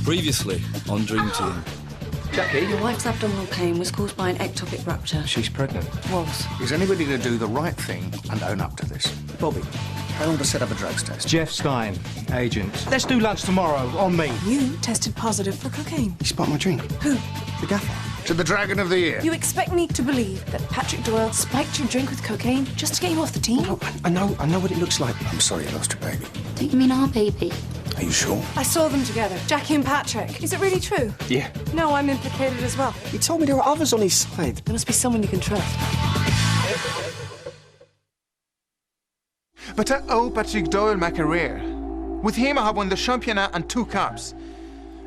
Previously on Dream Team. Jackie? Your wife's abdominal pain was caused by an ectopic rupture. She's pregnant. Was. Is anybody going to do the right thing and own up to this? Bobby. I want to set up a drugs test. Jeff Stein, agent. Let's do lunch tomorrow, on me. You tested positive for cocaine. He spiked my drink. Who? The gaffer. To the Dragon of the Year. You expect me to believe that Patrick Doyle spiked your drink with cocaine just to get you off the team? No, I know what it looks like. I'm sorry you lost your baby. Don't you mean our baby? Are you sure? I saw them together, Jackie and Patrick. Is it really true? Yeah. No, I'm implicated as well. He told me there were others on his side. There must be someone you can trust. But I owe Patrick Doyle my career. With him, I have won the championnat and 2 cups.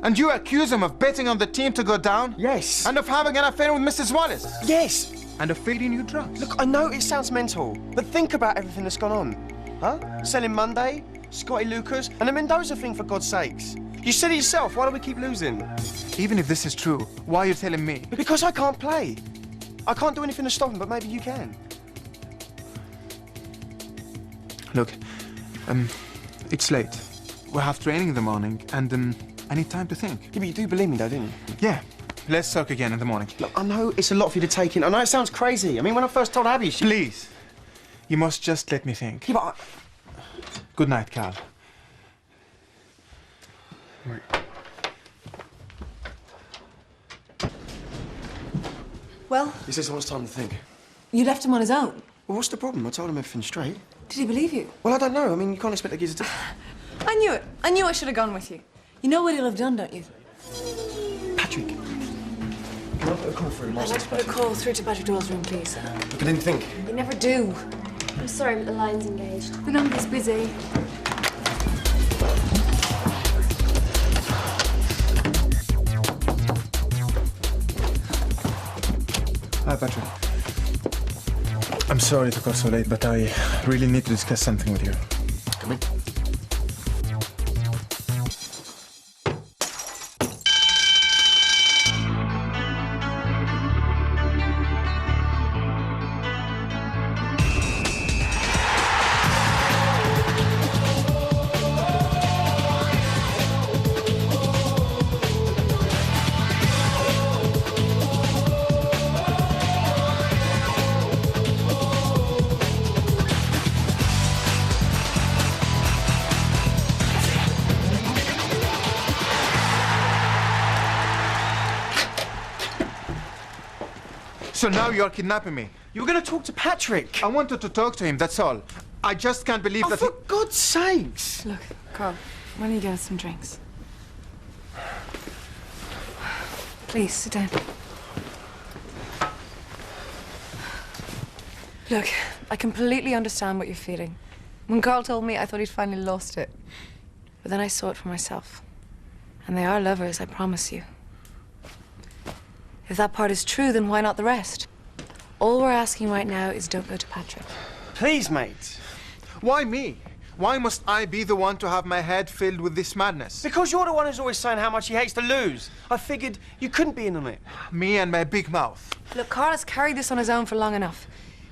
And you accuse him of betting on the team to go down? Yes. And of having an affair with Mrs. Wallace? Yes. And of feeding you drugs? Look, I know it sounds mental, but think about everything that's gone on. Huh? Selling Monday, Scotty Lucas, and the Mendoza thing, for God's sakes. You said it yourself, why do we keep losing? Even if this is true, why are you telling me? Because I can't play. I can't do anything to stop him, but maybe you can. Look, it's late. We have training in the morning, and I need time to think. Yeah, but you do believe me, though, didn't you? Yeah, let's talk again in the morning. Look, I know it's a lot for you to take in. I know it sounds crazy. I mean, when I first told Abby, she... Please, you must just let me think. Yeah, but Good night, Carl. Right. Well, He says he wants time to think. you left him on his own. Well, what's the problem? I told him everything straight. Did he believe you? Well, I don't know. I mean, you can't expect the kids to... I knew it. I knew I should have gone with you. You know what he'll have done, don't you? Patrick. Can I put a call through? I'd like to put a call through to Patrick Doyle's room, please. I didn't think. You never do. I'm sorry, but the line's engaged. The number's busy. Hi, Patrick. I'm sorry to call so late, but I really need to discuss something with you. Come in. So now you're kidnapping me. You were going to talk to Patrick. I wanted to talk to him, that's all. I just can't believe Oh, that for God's sakes. Look, Carl, why don't you get us some drinks? Please, sit down. Look, I completely understand what you're feeling. When Carl told me, I thought he'd finally lost it. But then I saw it for myself. And they are lovers, I promise you. If that part is true, then why not the rest? All we're asking right now is don't go to Patrick. Please, mate. Why me? Why must I be the one to have my head filled with this madness? Because you're the one who's always saying how much he hates to lose. I figured you couldn't be in on it. Me and my big mouth. Look, Carl has carried this on his own for long enough.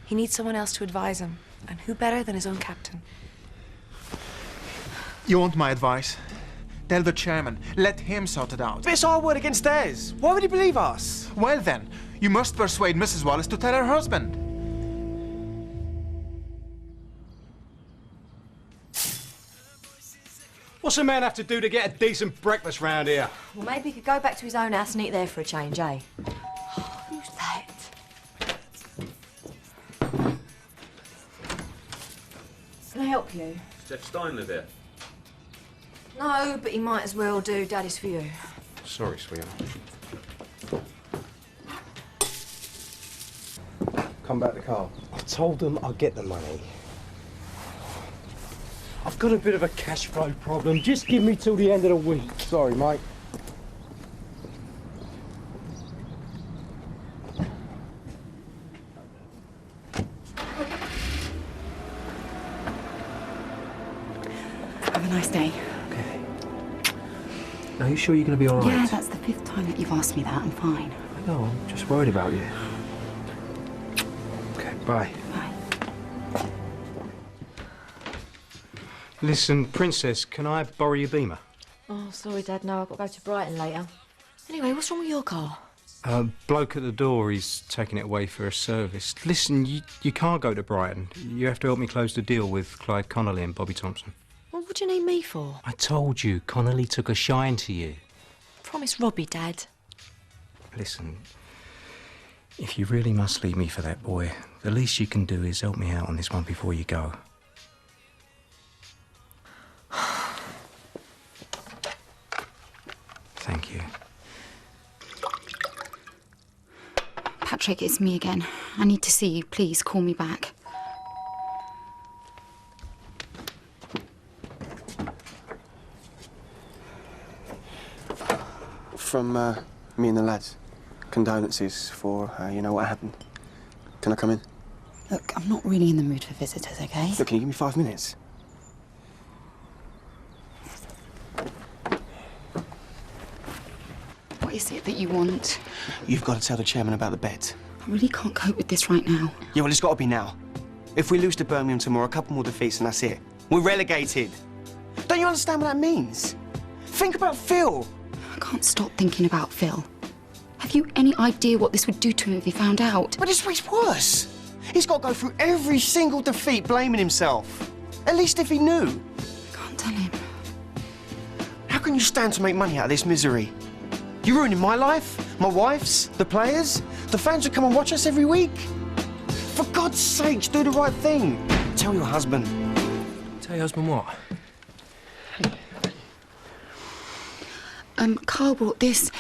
He needs someone else to advise him. And who better than his own captain? You want my advice? Tell the chairman, let him sort it out. But it's our word against theirs. Why would he believe us? Well then, you must persuade Mrs. Wallace to tell her husband. What's a man have to do to get a decent breakfast round here? Well, maybe he could go back to his own house and eat there for a change, eh? Who's that? Can I help you? Jeff Stein live here? No, but he might as well do. Daddy's for you. Sorry, sweetheart. Come back to Carl. I told them I'd get the money. I've got a bit of a cash flow problem. Just give me till the end of the week. Sorry, mate. Have a nice day. Okay. Now, are you sure you're going to be all right? Yeah, that's the 5th time that you've asked me that. I'm fine. I know, I'm just worried about you. Okay, bye. Bye. Listen, Princess, can I borrow your beamer? Oh, sorry, Dad. No, I've got to go to Brighton later. Anyway, what's wrong with your car? Bloke at the door, he's taking it away for a service. Listen, you can't go to Brighton. You have to help me close the deal with Clyde Connolly and Bobby Thompson. Well, what do you need me for? I told you, Connolly took a shine to you. Promise Robbie, Dad. Listen, if you really must leave me for that boy, the least you can do is help me out on this one before you go. Thank you. Patrick, it's me again. I need to see you. Please call me back. From me and the lads. Condolences for, you know, what happened. Can I come in? Look, I'm not really in the mood for visitors, okay? Look, can you give me 5 minutes? What is it that you want? You've got to tell the chairman about the bet. I really can't cope with this right now. Yeah, well, it's got to be now. If we lose to Birmingham tomorrow, a couple more defeats and that's it. We're relegated. Don't you understand what that means? Think about Phil. I can't stop thinking about Phil. Have you any idea what this would do to him if he found out? But it's worse. He's got to go through every single defeat blaming himself. At least if he knew. I can't tell him. How can you stand to make money out of this misery? You're ruining my life, my wife's, the players, the fans who come and watch us every week. For God's sakes, do the right thing. Tell your husband. Tell your husband what? Carl brought this.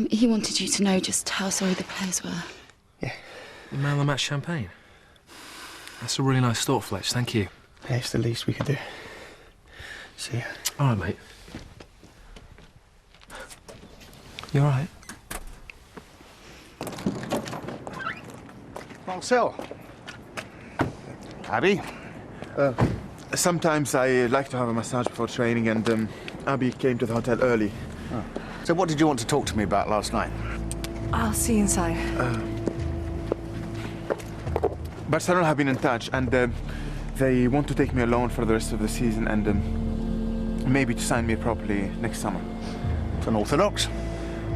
He wanted you to know just how sorry the players were. Yeah. The man of the match champagne. That's a really nice thought, Fletch. Thank you. Yeah, it's the least we could do. See ya. All right, mate. You all right? Marcel. Abby? Sometimes I like to have a massage before training, and Abby came to the hotel early. Oh. So what did you want to talk to me about last night? I'll see you inside. Barcelona have been in touch, and they want to take me alone for the rest of the season, and maybe to sign me properly next summer. It's unorthodox.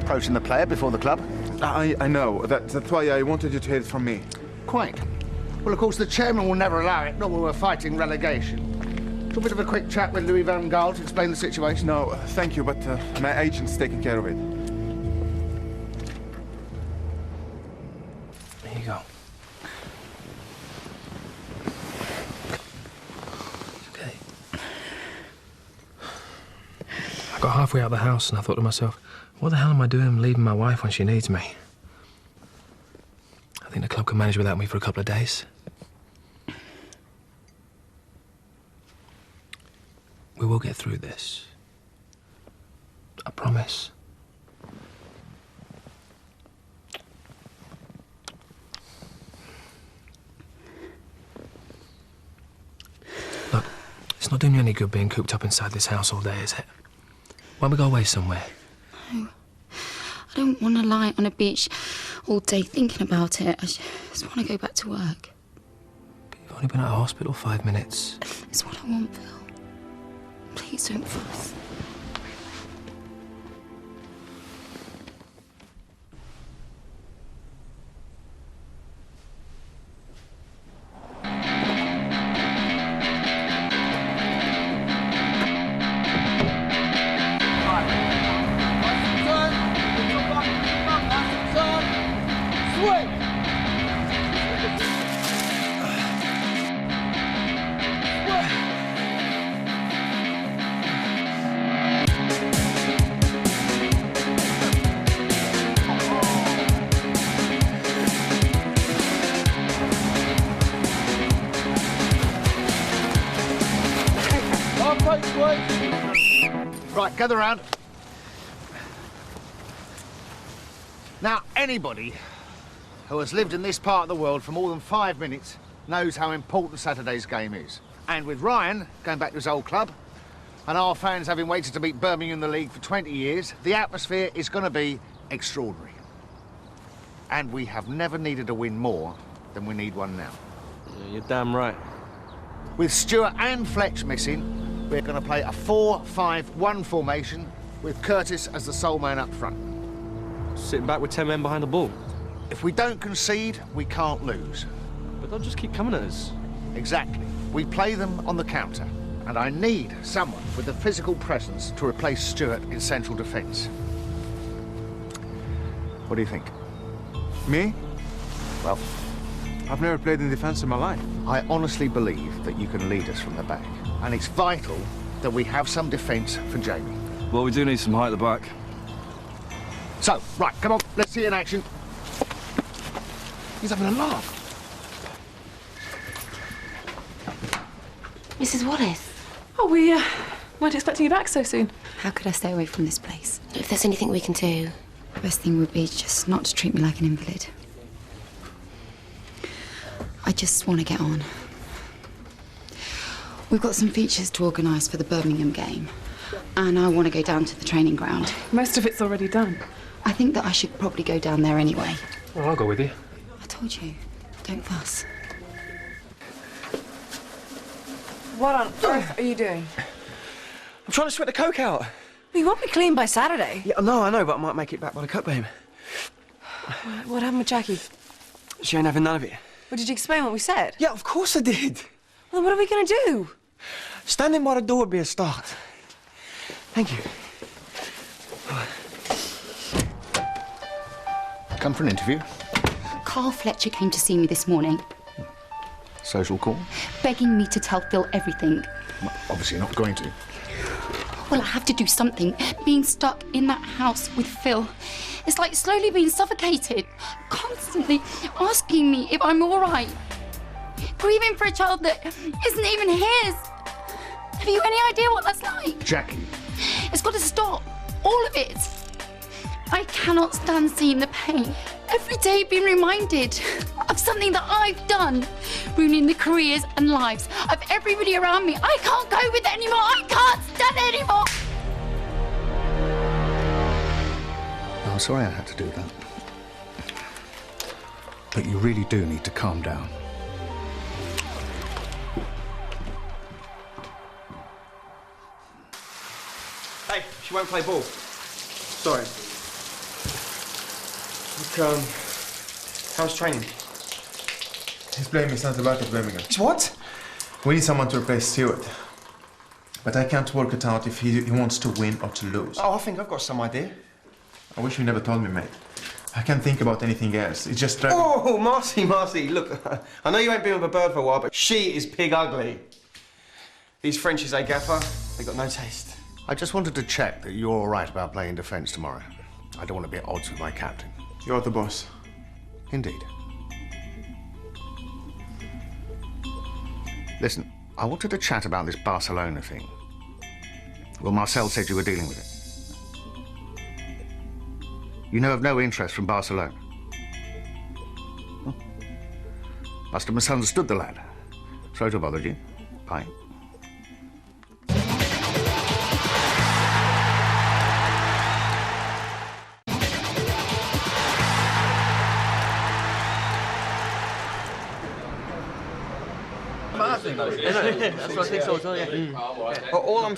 Approaching the player before the club. I know. That's why I wanted you to hear it from me. Quite. Well, of course, the chairman will never allow it, not when we're fighting relegation. A bit of a quick chat with Louis van Gaal to explain the situation. No, thank you, but my agent's taking care of it. Here you go. Okay. I got halfway out of the house and I thought to myself, what the hell am I doing leaving my wife when she needs me? I think the club can manage without me for a couple of days. We will get through this. I promise. Look, it's not doing you any good being cooped up inside this house all day, is it? Why don't we go away somewhere? No. I don't want to lie on a beach all day thinking about it. I just want to go back to work. But you've only been out of hospital 5 minutes. It's what I want, Phil. Please don't fuss. Right, gather round. Now, anybody who has lived in this part of the world for more than 5 minutes knows how important Saturday's game is. And with Ryan going back to his old club, and our fans having waited to beat Birmingham in the league for 20 years, the atmosphere is going to be extraordinary. And we have never needed a win more than we need one now. Yeah, you're damn right. With Stuart and Fletch missing, We're going to play a 4-5-1 formation with Curtis as the sole man up front. Sitting back with 10 men behind the ball. If we don't concede, we can't lose. But they'll just keep coming at us. Exactly. We play them on the counter. And I need someone with the physical presence to replace Stuart in central defence. What do you think? Me? Well, I've never played in defence in my life. I honestly believe that you can lead us from the back. And it's vital that we have some defence for Jamie. Well, we do need some height at the back. So, right, come on, let's see in action. He's having a laugh. Mrs. Wallace. Oh, we weren't expecting you back so soon. How could I stay away from this place? If there's anything we can do. The best thing would be just not to treat me like an invalid. I just want to get on. We've got some features to organise for the Birmingham game. And I want to go down to the training ground. Most of it's already done. I think that I should probably go down there anyway. Well, I'll go with you. I told you, don't fuss. What on earth are you doing? I'm trying to sweat the coke out. Well, you won't be clean by Saturday. Yeah, no, I know, but I might make it back by the cup game. What happened with Jackie? She ain't having none of it. Well, did you explain what we said? Yeah, of course I did. Well, then what are we going to do? Standing by the door would be a start. Thank you. Come for an interview. Carl Fletcher came to see me this morning, Social call. begging me to tell Phil everything. Well, obviously not going to. Well, I have to do something. Being stuck in that house with Phil, it's like slowly being suffocated, constantly asking me if I'm all right. Grieving for a child that isn't even his. Have you any idea what that's like? Jackie. It's got to stop. All of it. I cannot stand seeing the pain. Every day being reminded of something that I've done, ruining the careers and lives of everybody around me. I can't go with it anymore. I can't stand it anymore. I'm sorry I had to do that. But you really do need to calm down. Hey, she won't play ball. Sorry. Look, how's training? He's playing me centre back at Birmingham. What? We need someone to replace Stewart. But I can't work it out if he wants to win or to lose. Oh, I think I've got some idea. I wish you never told me, mate. I can't think about anything else. It's just... Oh, Marcy, look. I know you ain't been with a bird for a while, but she is pig ugly. These Frenchies, eh, Gaffer? They got no taste. I just wanted to check that you're all right about playing defence tomorrow. I don't want to be at odds with my captain. You're the boss. Indeed. Listen, I wanted to chat about this Barcelona thing. Well, Marcel said you were dealing with it. You know of no interest from Barcelona? Must have misunderstood the lad. Sorry to have bothered you. Bye. That's what I think so as well, yeah. All I'm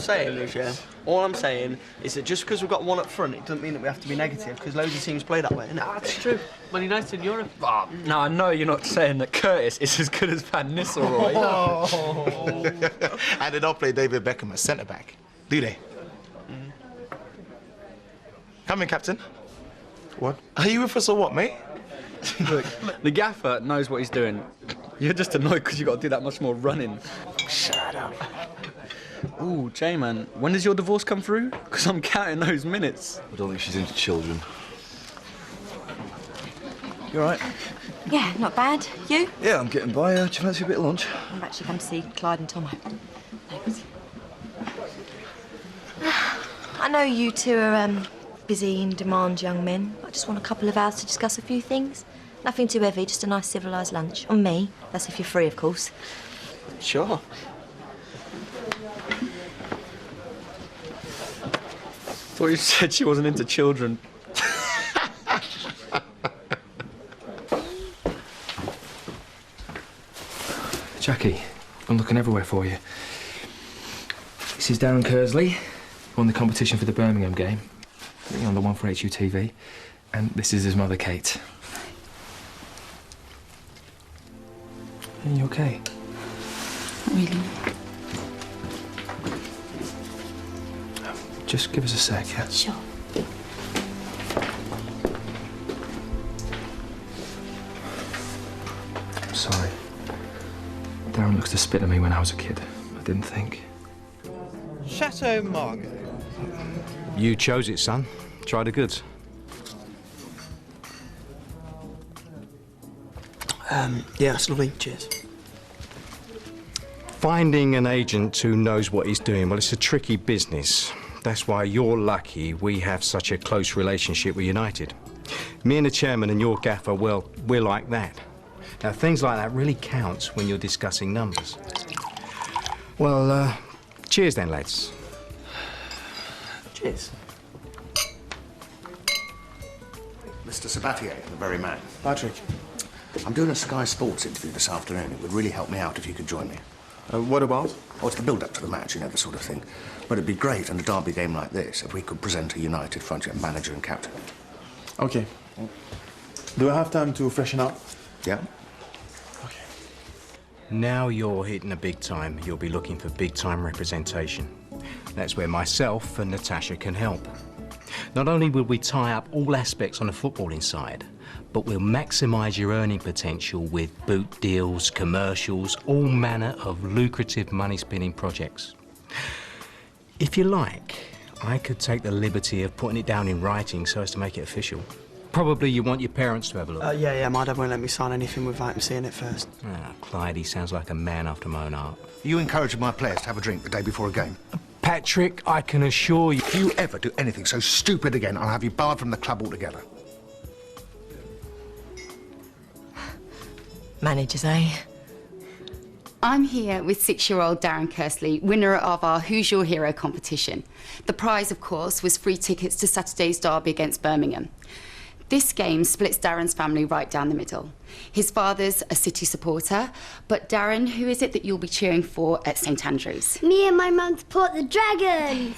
saying is, that just because we've got one up front, it doesn't mean that we have to be negative, because loads of teams play that way, innit? That's true. Man United in Europe. Oh, now, I know you're not saying that Curtis is as good as Van Nistelrooy. And they don't play David Beckham as centre-back, do they? Come in, Captain. What? Are you with us or what, mate? Look, the gaffer knows what he's doing. You're just annoyed because you've got to do that much more running. Shut up. Ooh, J-Man, when does your divorce come through? Because I'm counting those minutes. I don't think she's into children. You all right? Yeah, not bad. You? Yeah, I'm getting by. Do you fancy a bit of lunch? I've actually come to see Clyde and Tomo. Thanks. I know you two are busy in demand young men. I just want a couple of hours to discuss a few things. Nothing too heavy, just a nice civilised lunch. On me. That's if you're free, of course. Sure. Thought you said she wasn't into children. Jackie, I'm looking everywhere for you. Is This is Darren Kersley, won the competition for the Birmingham game, on the one for HUTV, and this is his mother, Kate. Are you okay? Not really. Just give us a sec, yeah? Sure. I'm sorry. Darren looks to spit at me when I was a kid. I didn't think. Chateau Margaux. You chose it, son. Try the goods. Yeah, that's lovely. Cheers. Finding an agent who knows what he's doing, well, it's a tricky business. That's why you're lucky we have such a close relationship with United. Me and the chairman and your gaffer, well, we're like that. Now, things like that really counts when you're discussing numbers. Well, cheers then, lads. Cheers. Mr. Sabatier, the very man. Patrick. I'm doing a Sky Sports interview this afternoon. It would really help me out if you could join me. What about? Oh, it's the build-up to the match, you know, the sort of thing. But it'd be great in a derby game like this if we could present a United front manager and captain. Okay. Do I have time to freshen up? Yeah. Okay. Now you're hitting a big time, you'll be looking for big-time representation. That's where myself and Natasha can help. Not only will we tie up all aspects on the footballing side, but we'll maximise your earning potential with boot deals, commercials, all manner of lucrative money-spinning projects. If you like, I could take the liberty of putting it down in writing so as to make it official. Probably you want your parents to have a look. Yeah, my dad won't let me sign anything without him seeing it first. Ah, Clyde, he sounds like a man after my own heart. You encouraging my players to have a drink the day before a game? Patrick, I can assure you... If you ever do anything so stupid again, I'll have you barred from the club altogether. Managers, eh? I'm here with 6-year-old Darren Kersley, winner of our Who's Your Hero competition. The prize, of course, was free tickets to Saturday's derby against Birmingham. This game splits Darren's family right down the middle. His father's a City supporter, but Darren, who is it that you'll be cheering for at St Andrews? Me and my mum support the Dragons.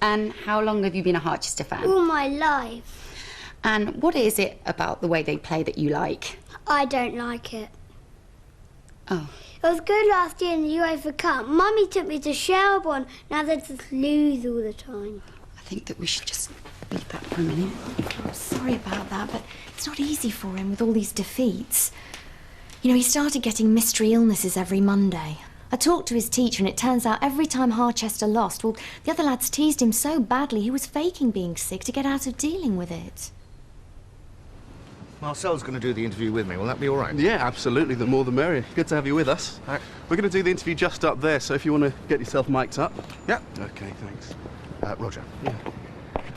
And how long have you been a Harchester fan? All my life. And what is it about the way they play that you like? I don't like it. Oh. It was good last year in the UEFA Cup. Mummy took me to Shelbourne. Now they just lose all the time. I think that we should just leave that for a minute. I'm sorry about that, but it's not easy for him with all these defeats. You know, he started getting mystery illnesses every Monday. I talked to his teacher and it turns out every time Harchester lost, well, the other lads teased him so badly he was faking being sick to get out of dealing with it. Marcel's going to do the interview with me. Will that be all right? Yeah, absolutely. The more the merrier. Good to have you with us. Right. We're going to do the interview just up there, so if you want to get yourself mic'd up. Yeah. Okay, thanks. Roger. Yeah.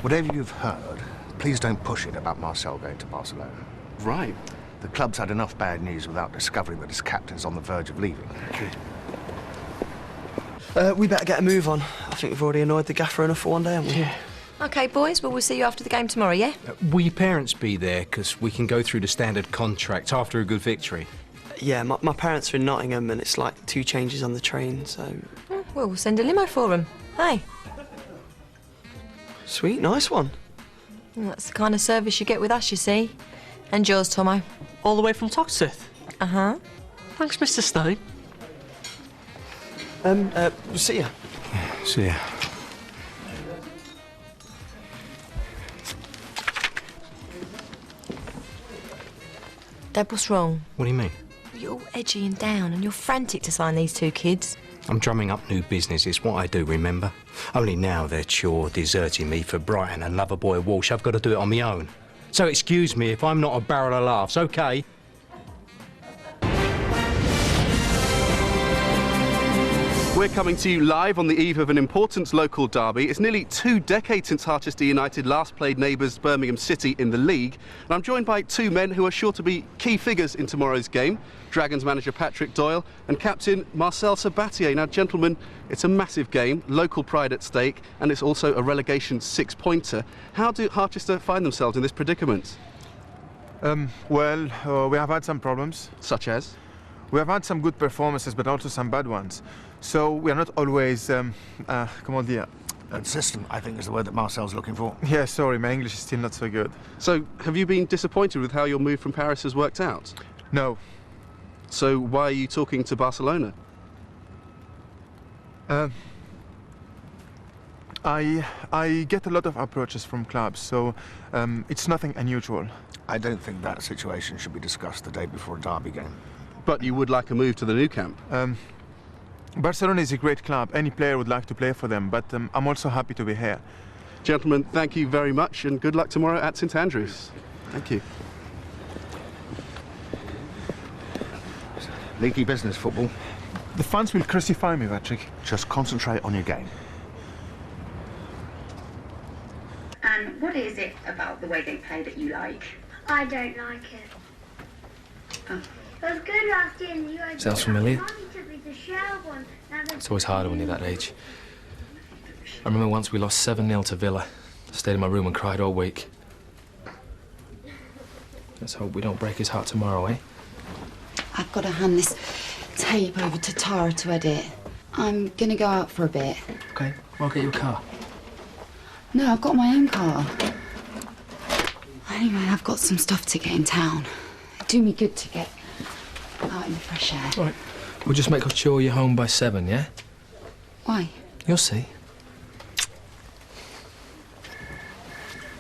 Whatever you've heard, please don't push it about Marcel going to Barcelona. Right. The club's had enough bad news without discovering that his captain's on the verge of leaving. Okay. We better get a move on. I think we've already annoyed the gaffer enough for one day, haven't we? Yeah. OK, boys, well, we'll see you after the game tomorrow, yeah? Will your parents be there? Because we can go through the standard contract after a good victory. Yeah, my parents are in Nottingham and it's like 2 changes on the train, so... Well, we'll send a limo for them. Hey. Sweet, nice one. Well, that's the kind of service you get with us, you see. And yours, Tomo. All the way from Toxteth? Uh-huh. Thanks, Mr. Stein. We'll see ya. Yeah, see ya. Dad, what's wrong? What do you mean? You're all edgy and down, and you're frantic to sign these 2 kids. I'm drumming up new business. It's what I do, remember? Only now they're deserting me for Brighton and Loverboy Walsh. I've got to do it on my own. So excuse me if I'm not a barrel of laughs, OK? We're coming to you live on the eve of an important local derby. It's nearly 2 decades since Harchester United last played neighbours Birmingham City in the league. And I'm joined by 2 men who are sure to be key figures in tomorrow's game. Dragons manager Patrick Doyle and captain Marcel Sabatier. Now, gentlemen, it's a massive game, local pride at stake, and it's also a relegation 6-pointer. How do Harchester find themselves in this predicament? Well, we have had some problems. Such as? We have had some good performances, but also some bad ones. So we are not always, comment dire? Consistent, I think, is the word that Marcel's looking for. Yeah, sorry, my English is still not so good. So, have you been disappointed with how your move from Paris has worked out? No. So, why are you talking to Barcelona? I get a lot of approaches from clubs, so it's nothing unusual. I don't think that situation should be discussed the day before a derby game. But you would like a move to the new camp? Barcelona is a great club. Any player would like to play for them, but I'm also happy to be here. Gentlemen, thank you very much, and good luck tomorrow at St Andrews. Thank you. Leaky business, football. The fans will crucify me, Patrick. Just concentrate on your game. And what is it about the way they play that you like? I don't like it. Oh. It was good last year in the UEFA. Sounds familiar. Mummy took me to Shelbourne. Now It's always harder when you're that age. I remember once we lost 7-0 to Villa. I stayed in my room and cried all week. Let's hope we don't break his heart tomorrow, eh? I've got to hand this tape over to Tara to edit. I'm gonna go out for a bit. Okay, well, I'll get you a car. No, I've got my own car. Anyway, I've got some stuff to get in town. It'd do me good to get out in the fresh air. All right. We'll just make sure you're home by 7, yeah? Why? You'll see.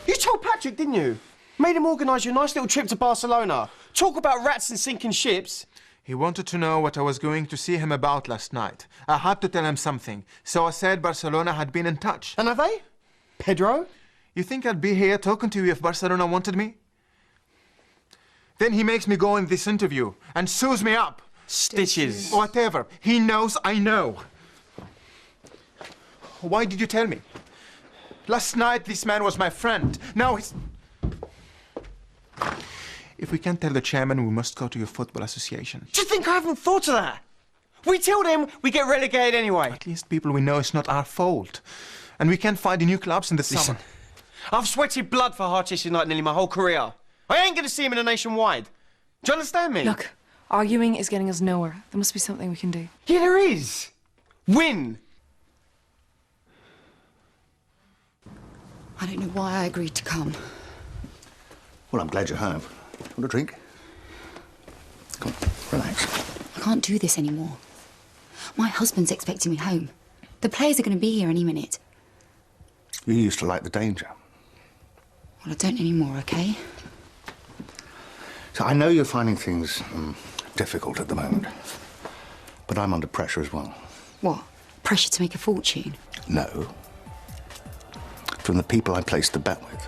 You told Patrick, didn't you? Made him organise your nice little trip to Barcelona. Talk about rats and sinking ships. He wanted to know what I was going to see him about last night. I had to tell him something, so I said Barcelona had been in touch. And are they? Pedro? You think I'd be here talking to you if Barcelona wanted me? Then he makes me go in this interview and sews me up. Stitches. Whatever. He knows I know. Why did you tell me? Last night this man was my friend. Now he's... If we can't tell the chairman, we must go to your football association. Do you think I haven't thought of that? We tell them, we get relegated anyway. At least people we know it's not our fault. And we can't find new clubs in the summer. I've sweated blood for Harchester United nearly my whole career. I ain't going to see him in a nationwide. Do you understand me? Look, arguing is getting us nowhere. There must be something we can do. Yeah, there is. Win. I don't know why I agreed to come. Well, I'm glad you have. Want a drink? Come on, relax. I can't do this anymore. My husband's expecting me home. The players are going to be here any minute. You used to like the danger. Well, I don't anymore, OK? So I know you're finding things difficult at the moment. But I'm under pressure as well. What? Pressure to make a fortune? No. From the people I placed the bet with.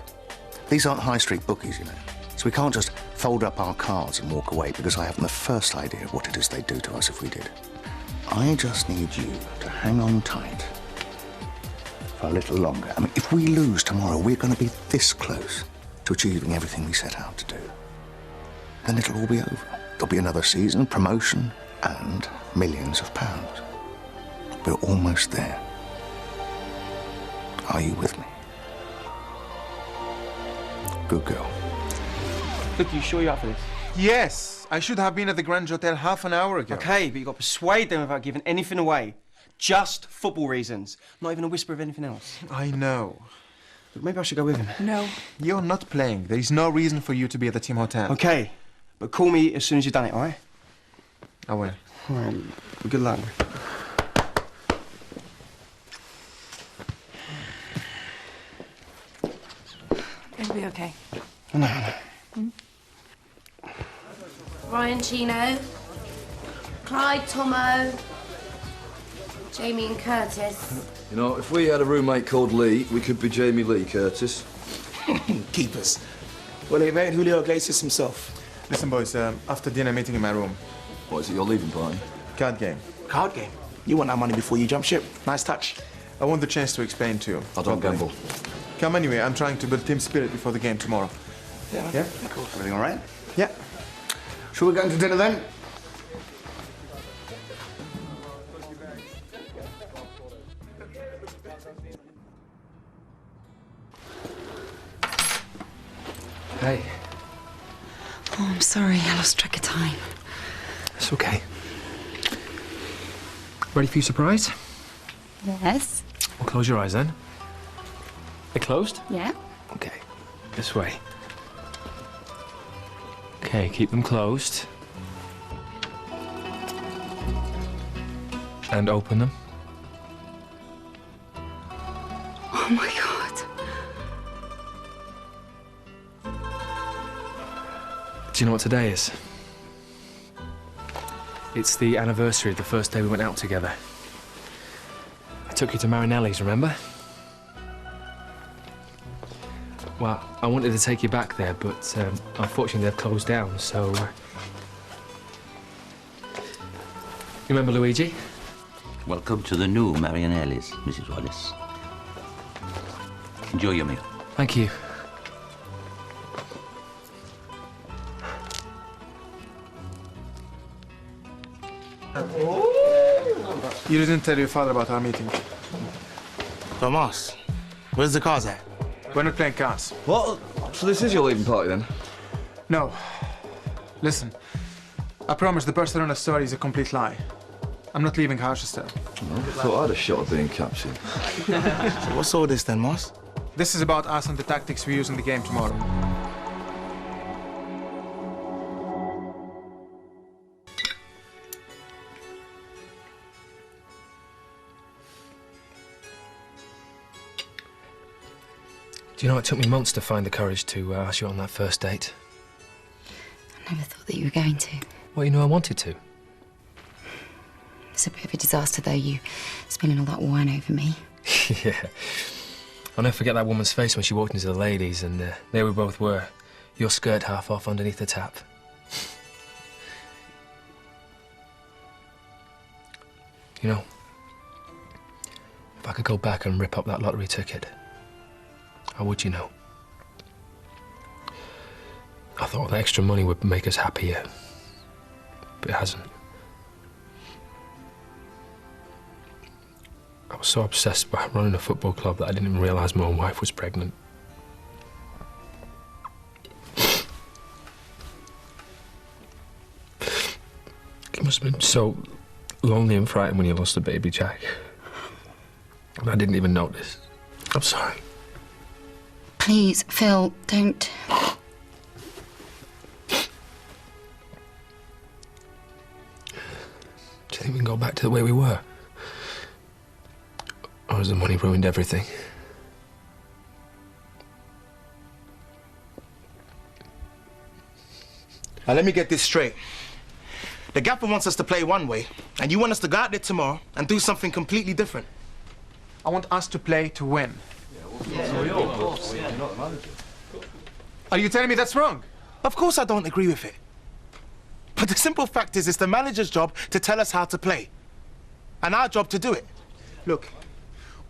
These aren't high street bookies, you know. So we can't just fold up our cards and walk away because I haven't the first idea of what it is they'd do to us if we did. I just need you to hang on tight for a little longer. I mean, if we lose tomorrow, we're going to be this close to achieving everything we set out to do. Then it'll all be over. There'll be another season, promotion, and millions of pounds. We're almost there. Are you with me? Good girl. Look, you sure you're up for this? Yes! I should have been at the Grand Hotel half an hour ago. OK, but you've got to persuade them without giving anything away. Just football reasons. Not even a whisper of anything else. I know. But maybe I should go with him. No. You're not playing. There is no reason for you to be at the team hotel. OK, but call me as soon as you've done it, all right? I will. All right, good luck. It'll be OK. No. Ryan Chino, Clyde Tomo, Jamie and Curtis. You know, if we had a roommate called Lee, we could be Jamie Lee Curtis. Keepers. Well, he made Julio Iglesias himself. Listen, boys, after dinner meeting in my room. What, is it your leaving party? Card game. Card game? You want that money before you jump ship. Nice touch. I want the chance to explain to you. I don't gamble. Come anyway, I'm trying to build team spirit before the game tomorrow. Yeah? Yeah? Cool. Everything all right? Yeah. Shall we go to dinner then? Hey. Oh, I'm sorry. I lost track of time. It's okay. Ready for your surprise? Yes. Well, close your eyes then. They're closed? Yeah. Okay, this way. Okay, keep them closed. And open them. Oh my God. Do you know what today is? It's the anniversary of the first day we went out together. I took you to Marinelli's, remember? Well, I wanted to take you back there, but unfortunately they've closed down, so... You remember Luigi? Welcome to the new Marinelli's, Mrs. Wallace. Enjoy your meal. Thank you. You didn't tell your father about our meeting. Tomas, where's the cars at? We're not playing cards. What? So this is your leaving party then? No. Listen, I promise the Barcelona story is a complete lie. I'm not leaving Harchester. I thought I had a shot at being captain. So what's all this then, Moss? This is about us and the tactics we use in the game tomorrow. Do you know, it took me months to find the courage to ask you on that first date. I never thought that you were going to. Well, you knew I wanted to. It's a bit of a disaster, though, you spilling all that wine over me. Yeah. I'll never forget that woman's face when she walked into the ladies, and there we both were. Your skirt half off underneath the tap. You know, if I could go back and rip up that lottery ticket, I would, you know. I thought the extra money would make us happier, but it hasn't. I was so obsessed by running a football club that I didn't even realise my own wife was pregnant. It must have been so lonely and frightened when you lost a baby, Jack. And I didn't even notice. I'm sorry. Please, Phil, don't. Do you think we can go back to the way we were? Or has the money ruined everything? Now let me get this straight. The gaffer wants us to play one way, and you want us to go out there tomorrow and do something completely different. I want us to play to win. Are you telling me that's wrong? Of course I don't agree with it. But the simple fact is, it's the manager's job to tell us how to play. And our job to do it. Look,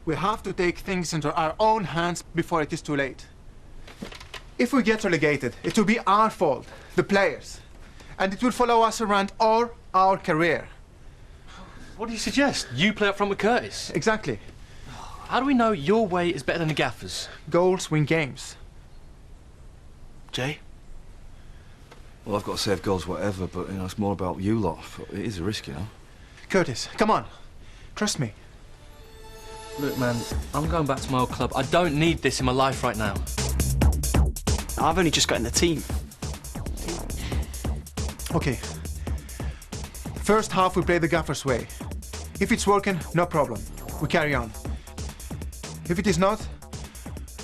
we have to take things into our own hands before it is too late. If we get relegated, it will be our fault, the players. And it will follow us around all our career. What do you suggest? You play up front with Curtis? Exactly. How do we know your way is better than the gaffer's? Goals win games. Jay? Well, I've got to save goals, whatever, but you know, it's more about you lot. It is a risk, you know. Curtis, come on. Trust me. Look, man, I'm going back to my old club. I don't need this in my life right now. I've only just got in the team. Okay. First half, we play the gaffer's way. If it's working, no problem. We carry on. If it is not,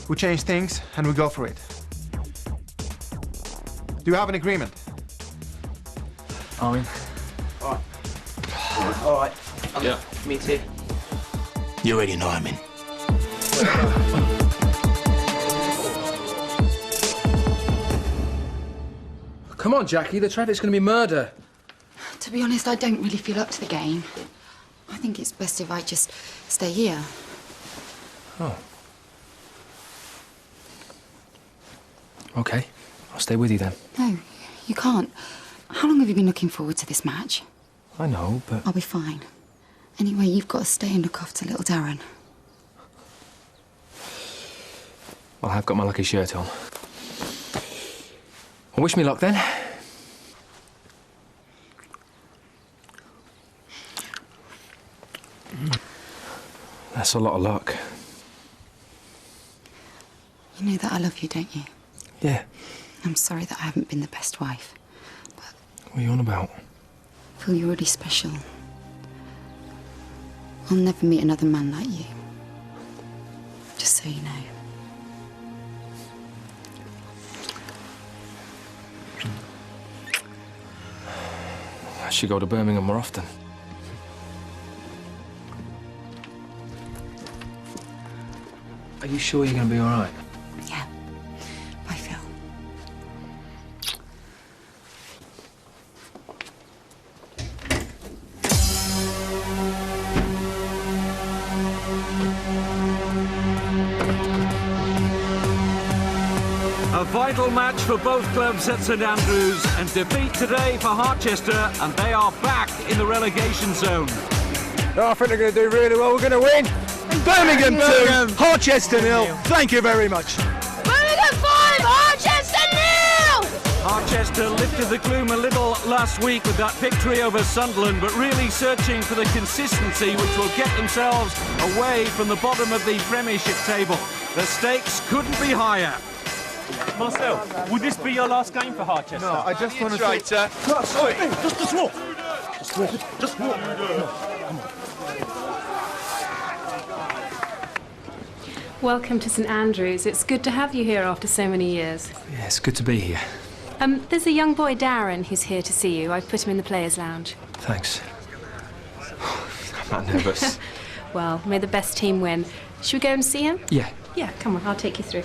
we change things and we go for it. Do you have an agreement? I mean... All right. Yeah. Me too. You already know I'm in. Come on, Jackie, the traffic's going to be murder. To be honest, I don't really feel up to the game. I think it's best if I just stay here. Oh. OK, I'll stay with you then. No, you can't. How long have you been looking forward to this match? I know, but... I'll be fine. Anyway, you've got to stay and look after little Darren. Well, I've got my lucky shirt on. Well, wish me luck then. That's a lot of luck. You know that I love you, don't you? Yeah. I'm sorry that I haven't been the best wife. What are you on about? Phil, you're really special. I'll never meet another man like you. Just so you know. I should go to Birmingham more often. Are you sure you're going to be all right? Yeah. Bye, Phil. A vital match for both clubs at St Andrews, and defeat today for Harchester, and they are back in the relegation zone. I think they're going to do really well. We're going to win. Birmingham 2, Harchester 0. Thank you very much. Birmingham 5, Harchester 0! Harchester lifted the gloom a little last week with that victory over Sunderland, but really searching for the consistency which will get themselves away from the bottom of the Premiership table. The stakes couldn't be higher. Marcel, would this be your last game for Harchester? No, I just want to say... Just walk. Just walk. Welcome to St Andrews. It's good to have you here after so many years. Yeah, it's good to be here. There's a young boy, Darren, who's here to see you. I've put him in the players' lounge. Thanks. I'm not nervous. Well, may the best team win. Should we go and see him? Yeah. Yeah, come on, I'll take you through.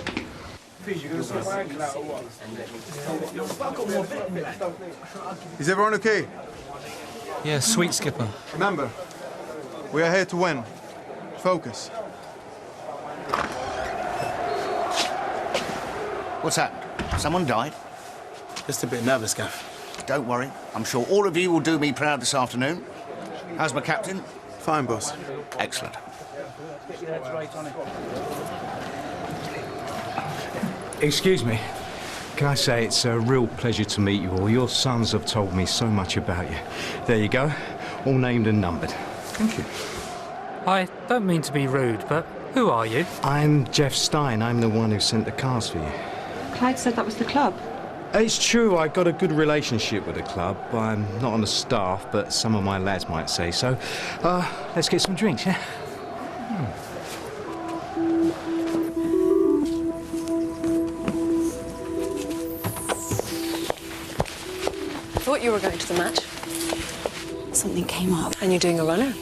Is everyone okay? Yeah, sweet, Skipper. Remember, we are here to win. Focus. What's happened? Someone died? Just a bit nervous, Gaff. Don't worry. I'm sure all of you will do me proud this afternoon. How's my captain? Fine, boss. Excellent. Excuse me. Can I say it's a real pleasure to meet you all. Your sons have told me so much about you. There you go. All named and numbered. Thank you. I don't mean to be rude, but who are you? I'm Jeff Stein. I'm the one who sent the cars for you. Clyde said that was the club. It's true, I got a good relationship with the club. I'm not on the staff, but some of my lads might say so. Let's get some drinks, yeah? I thought you were going to the match. Something came up. And you're doing a runner?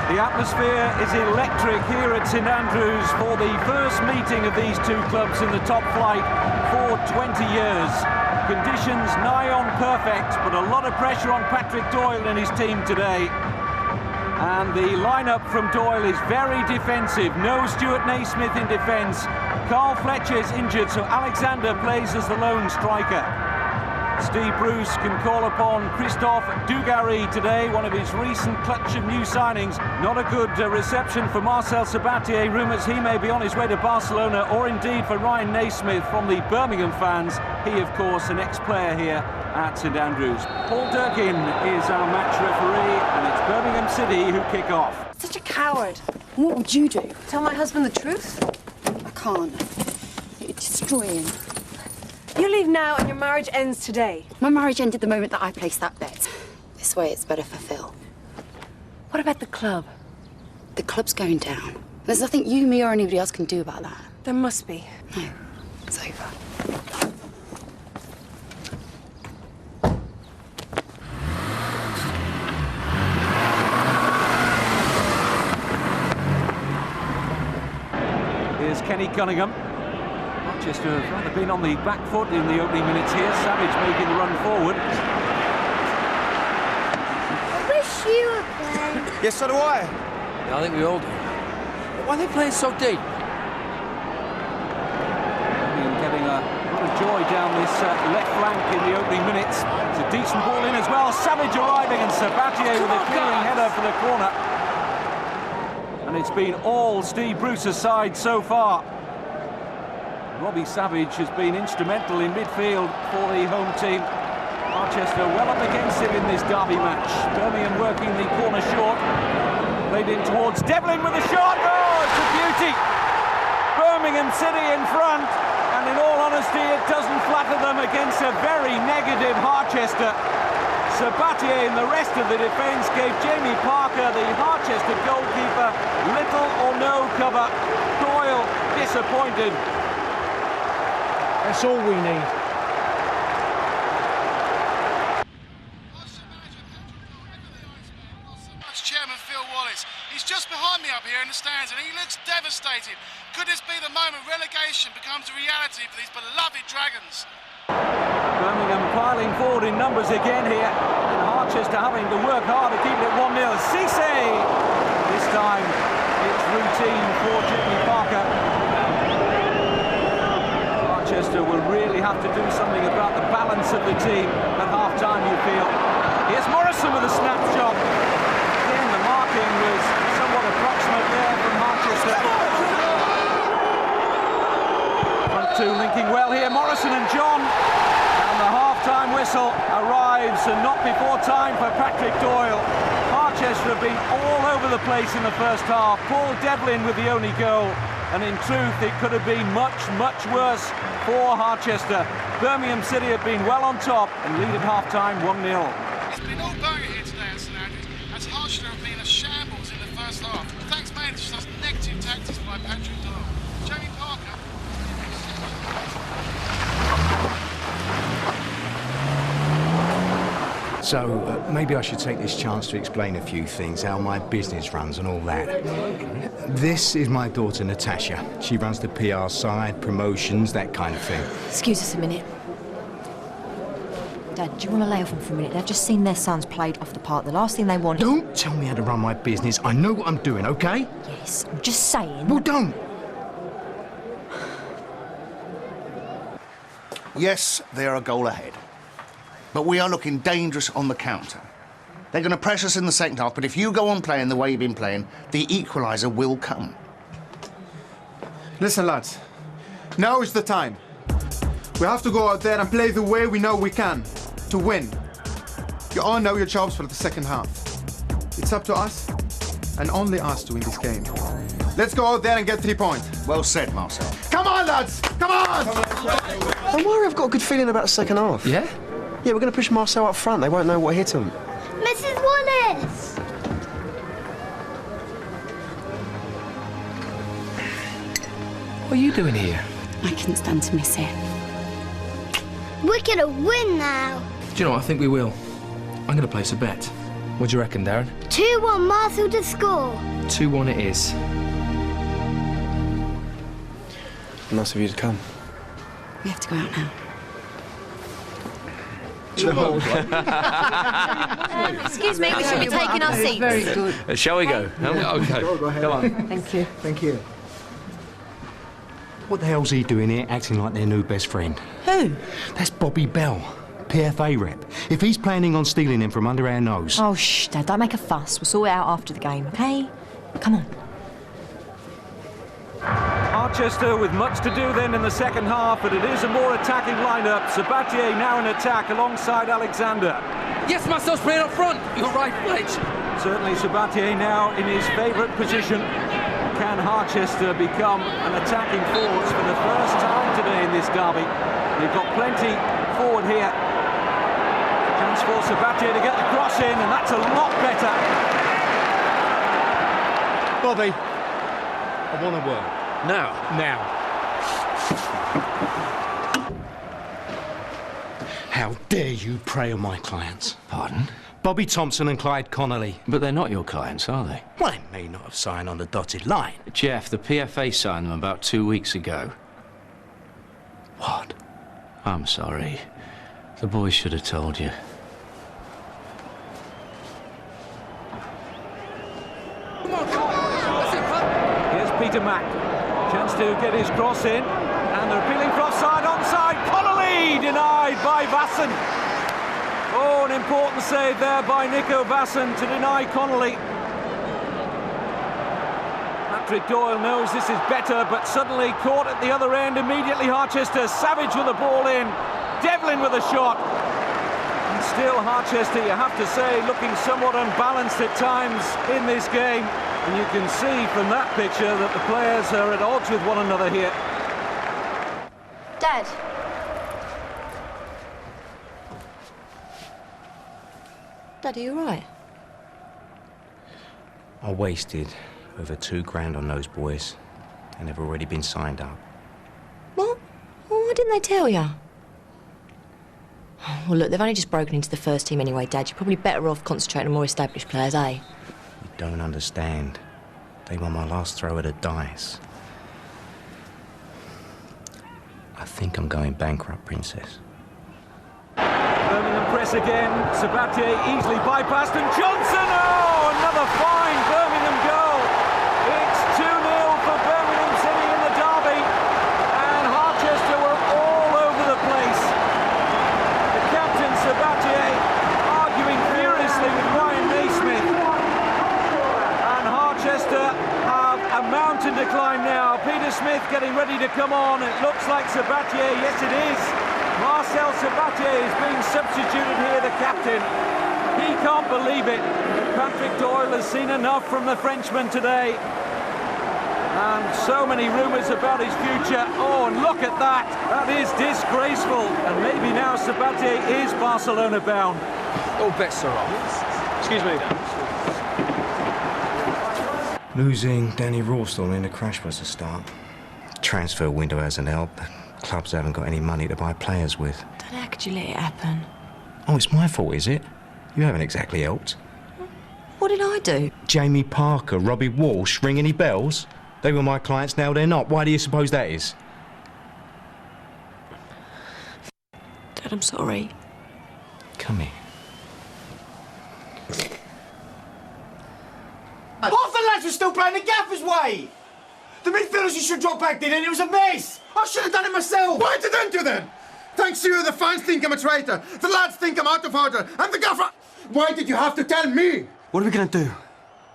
The atmosphere is electric here at St Andrews for the first meeting of these two clubs in the top flight for 20 years. Conditions nigh on perfect, but a lot of pressure on Patrick Doyle and his team today. And the lineup from Doyle is very defensive. No Stuart Naismith in defence. Carl Fletcher's injured, so Alexander plays as the lone striker. Steve Bruce can call upon Christophe Dugarry today, one of his recent clutch of new signings. Not a good reception for Marcel Sabatier. Rumours he may be on his way to Barcelona, or indeed for Ryan Naismith from the Birmingham fans. He, of course, an ex-player here at St Andrews. Paul Durkin is our match referee, and it's Birmingham City who kick off. Such a coward. What would you do? Tell my husband the truth? I can't. It'd destroy him. You leave now and your marriage ends today. My marriage ended the moment that I placed that bet. This way it's better for Phil. What about the club? The club's going down. There's nothing you, me, or anybody else can do about that. There must be. No, it's over. Here's Kenny Cunningham. Manchester have rather been on the back foot in the opening minutes here. Savage making the run forward. I wish you were playing. Yes, so do I. Yeah, I think we all do. Why are they playing so deep? Getting a lot of joy down this left flank in the opening minutes. It's a decent ball in as well. Savage arriving, and Sabatier with a clearing header for the corner. And and it's been all Steve Bruce's side so far. Robbie Savage has been instrumental in midfield for the home team. Harchester well up against him in this derby match. Birmingham working the corner short. Played in towards Devlin with a shot. Oh, it's a beauty! Birmingham City in front, and in all honesty, it doesn't flatter them against a very negative Harchester. Sabatier and the rest of the defence gave Jamie Parker, the Harchester goalkeeper, little or no cover. Doyle disappointed. That's all we need. Chairman Phil Wallace. He's just behind me up here in the stands and he looks devastated. Could this be the moment relegation becomes a reality for these beloved Dragons? Birmingham piling forward in numbers again here, and Harchester having to work hard to keep it 1-0. Cisse! This time it's routine for Jimmy Parker. Harchester will really have to do something about the balance of the team at half-time, you feel. Here's Morrison with a snapshot. Again, the marking was somewhat approximate there from Harchester. Front two linking well here, Morrison and John. And the half-time whistle arrives, and not before time for Patrick Doyle. Harchester have been all over the place in the first half. Paul Devlin with the only goal. And in truth, it could have been much, much worse for Harchester. Birmingham City have been well on top and lead at half-time 1-0. It's been all burger here today at St Andrews, as Harchester have been a shambles in the first half. Thanks mainly to such negative tactics by Patrick Doyle. Jamie Parker. So, maybe I should take this chance to explain a few things, how my business runs and all that. This is my daughter, Natasha. She runs the PR side, promotions, that kind of thing. Excuse us a minute. Dad, do you want to lay off them for a minute? They've just seen their sons played off the park. The last thing they want... Don't tell me how to run my business. I know what I'm doing, OK? Yes, I'm just saying... Well, don't. Yes, they're a goal ahead. But we are looking dangerous on the counter. They're going to press us in the second half, but if you go on playing the way you've been playing, the equaliser will come. Listen, lads. Now is the time. We have to go out there and play the way we know we can, to win. You all know your jobs for the second half. It's up to us, and only us, to win this game. Let's go out there and get 3 points. Well said, Marcel. Come on, lads! Come on! Don't worry, I've got a good feeling about the second half. Yeah? Yeah, we're going to push Marcel up front. They won't know what hit them. Mrs. Wallace! What are you doing here? I couldn't stand to miss it. We're going to win now. Do you know what? I think we will. I'm going to place a bet. What do you reckon, Darren? 2-1 Marcel to score. 2-1 it is. Nice of you to come. We have to go out now. Excuse me, we should be taking our seats. Very good. Shall we go? Okay. Come on. Thank you. Thank you. What the hell's he doing here, acting like their new best friend? Who? That's Bobby Bell, PFA rep. If he's planning on stealing him from under our nose... Oh, shh, Dad, don't make a fuss. We'll sort it out after the game, OK? Come on. Harchester with much to do then in the second half, but it is a more attacking lineup. Sabatier now in attack alongside Alexander. Yes, Marcel's playing up front. You're right, Fletch. Certainly Sabatier now in his favourite position. Can Harchester become an attacking force for the first time today in this derby? They've got plenty forward here. Chance for Sabatier to get the cross in, and that's a lot better. Bobby, I want a word. Now. How dare you prey on my clients? Pardon? Bobby Thompson and Clyde Connolly. But they're not your clients, are they? Well, they may not have signed on the dotted line. Jeff, the PFA signed them about 2 weeks ago. What? I'm sorry. The boys should have told you. Here's Peter Mack. Chance to get his cross in. And they're appealing for offside, onside. Connolly denied by Vasson. Oh, an important save there by Nico Vasson to deny Connolly. Patrick Doyle knows this is better, but suddenly caught at the other end. Immediately Harchester, Savage with the ball in, Devlin with a shot. And still Harchester, you have to say, looking somewhat unbalanced at times in this game. And you can see from that picture that the players are at odds with one another here. Dad. Dad, are you all right? I wasted over $2,000 on those boys, and they've already been signed up. What? Well, why didn't they tell you? Well, look, they've only just broken into the first team anyway, Dad. You're probably better off concentrating on more established players, eh? You don't understand. They won my last throw at a dice. I think I'm going bankrupt, Princess. Birmingham press again. Sabatier easily bypassed, and Johnson! Oh, another fine Birmingham goal. It's 2-0 for Birmingham City in the derby, and Harchester were all over the place. The captain, Sabatier, arguing furiously with Ryan Naismith. And Harchester have a mountain to climb now. Peter Smith getting ready to come on. It looks like Sabatier, yes it is. Marcel Sabatier is being substituted here, the captain. He can't believe it. Patrick Doyle has seen enough from the Frenchman today. And so many rumours about his future. Oh, and look at that. That is disgraceful. And maybe now Sabatier is Barcelona bound. All bets are off. Excuse me. Losing Danny Rawsthorne in a crash was a start. Transfer window hasn't helped. Clubs haven't got any money to buy players with. Dad, how could you let it happen? Oh, it's my fault, is it? You haven't exactly helped. What did I do? Jamie Parker, Robbie Walsh, ring any bells? They were my clients, now they're not. Why do you suppose that is? Dad, I'm sorry. Come here. Half the lads were still playing the Gaffer's way! The midfielders you should drop back then, and it was a mess! I should have done it myself! Why didn't you then? Thanks to you, the fans think I'm a traitor, the lads think I'm out of order, and the Gaffer... Why did you have to tell me? What are we gonna do?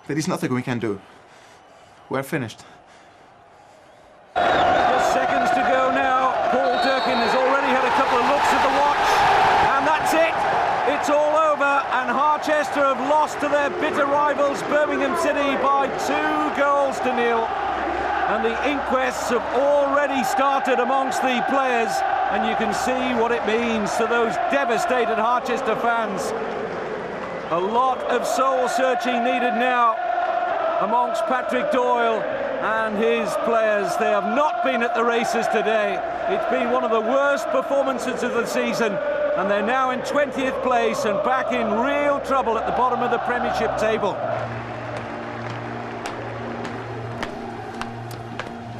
There is nothing we can do. We're finished. Just seconds to go now. Paul Durkin has already had a couple of looks at the watch. And that's it. It's all over. And Harchester have lost to their bitter rivals, Birmingham City, by 2-0. And the inquests have already started amongst the players. And you can see what it means to those devastated Harchester fans. A lot of soul-searching needed now amongst Patrick Doyle and his players. They have not been at the races today. It's been one of the worst performances of the season, and they're now in 20th place and back in real trouble at the bottom of the Premiership table.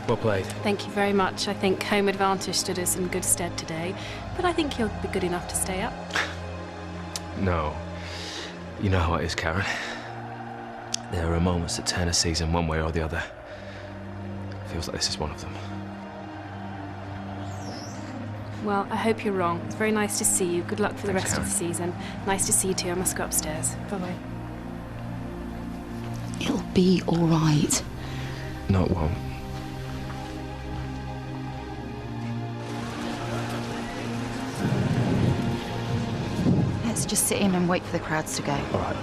Well played. Thank you very much. I think home advantage stood us in good stead today, but I think he'll be good enough to stay up. No. You know how it is, Karen. There are moments that turn a season one way or the other. Feels like this is one of them. Well, I hope you're wrong. It's very nice to see you. Good luck for the Thanks, rest of the season. Nice to see you too. I must go upstairs. Bye-bye. It'll be all right. No, it won't. Let's just sit in and wait for the crowds to go. All right.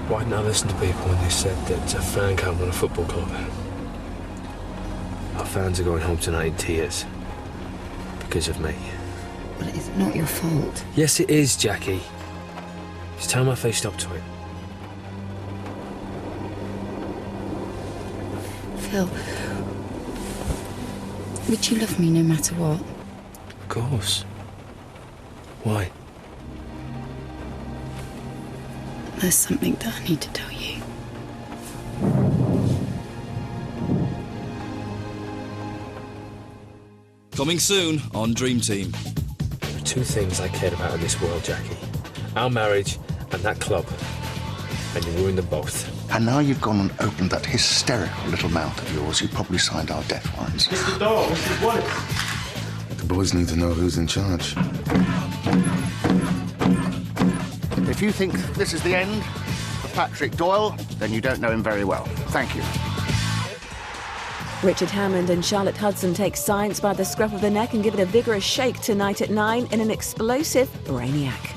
Why didn't I listen to people when they said that a fan can't run a football club? Our fans are going home tonight in tears. Because of me. But it's not your fault. Yes, it is, Jackie. It's time I faced up to it. Phil, would you love me no matter what? Of course. Why? There's something that I need to tell you. Coming soon on Dream Team. There were two things I cared about in this world, Jackie. Our marriage and that club. And you ruined them both. And now you've gone and opened that hysterical little mouth of yours. You probably signed our death warrants. Mr. Doyle, Mr. Wallace. The boys need to know who's in charge. If you think this is the end of Patrick Doyle, then you don't know him very well. Thank you. Richard Hammond and Charlotte Hudson take science by the scruff of the neck and give it a vigorous shake tonight at 9 in an explosive Brainiac.